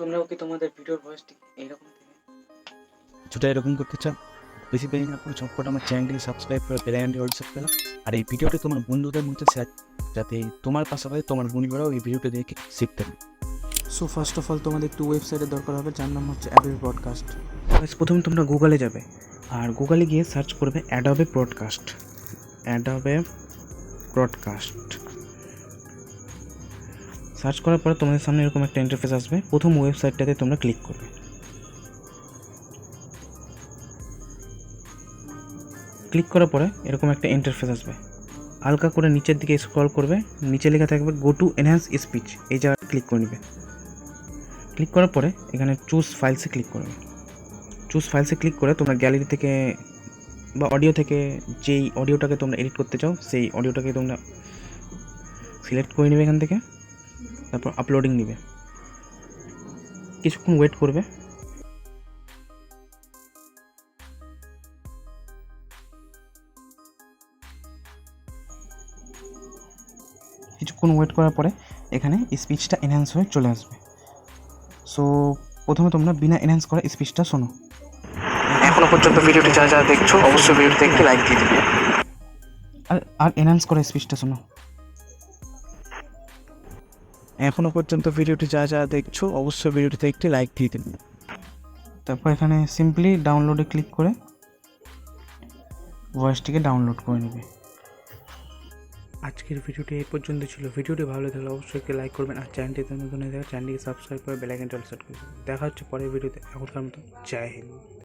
তোমরাও কি তোমাদের ভিডিওর ভয়েসটি এইরকম থেকে কিছুটা এরকম করতে চাও? বেশি দেরি না করে চটপট আমার চ্যানেলটি সাবস্ক্রাইব করে বেল আইকনটি অল সেট করো। আর এই ভিডিওটি তোমার বন্ধুদের মধ্যে শেয়ার, যাতে তোমার পাশাপাশি তোমার বন্ধুরাও এই ভিডিওটি দেখে শিখতে পারে। সো ফার্স্ট অফ অল তোমাদের একটু ওয়েবসাইটের দরকার হবে, যার নাম হচ্ছে অ্যাডোবি ব্রডকাস্ট। প্রথমে তোমরা গুগলে যাবে আর গুগলে গিয়ে সার্চ করবে অ্যাডোবি ব্রডকাস্ট। সার্চ করার পরে তোমাদের সামনে এরকম একটা ইন্টারফেস আসবে। প্রথম ওয়েবসাইটটাতে তোমরা ক্লিক করবে। ক্লিক করার পরে এরকম একটা ইন্টারফেস আসবে। হালকা করে নিচের দিকে স্ক্রল করবে, নিচে লেখা থাকবে গো টু এনহ্যান্স স্পিচ, এই জায়গায় ক্লিক করে নেবে। ক্লিক করার পরে এখানে চুজ ফাইলসে ক্লিক করবে। চুজ ফাইলসে ক্লিক করে তোমরা গ্যালারি থেকে বা অডিও থেকে যেই অডিওটাকে তোমরা এডিট করতে চাও সেই অডিওটাকে তোমরা সিলেক্ট করে নেবে এখান থেকে। তারপর আপলোডিং নেবে, কিছুক্ষণ ওয়েট করবে। কিছুক্ষণ ওয়েট করার পরে এখানে স্পিচটা এনহ্যান্স হয়ে চলে আসবে। সো প্রথমে তোমরা বিনা এনহ্যান্স করা স্পিচটা শোনো। এখনো পর্যন্ত ভিডিওটি যারা দেখছো অবশ্যই ভিডিওতে একটি লাইক দিয়ে দিবে। আর এনহ্যান্স করা স্পিচটা শোনো। এখনো পর্যন্ত ভিডিওটি যারা দেখছো অবশ্যই ভিডিওটিতে একটি লাইক দিয়ে দিন। তারপর এখানে সিম্পলি ডাউনলোডে ক্লিক করে ভয়েসটিকে ডাউনলোড করে নেবে। আজকের ভিডিওটি এই পর্যন্ত ছিল। ভিডিওটি ভালো লাগলে অবশ্যই একটি লাইক করবেন, আর চ্যানেলটিতে নতুন হয়ে থাকে চ্যানেলটিকে সাবস্ক্রাইব করে বেল আইকনটি অল সেট করবেন। দেখা হচ্ছে পরের ভিডিওতে। এখনকার মতো জয় হিন্দ।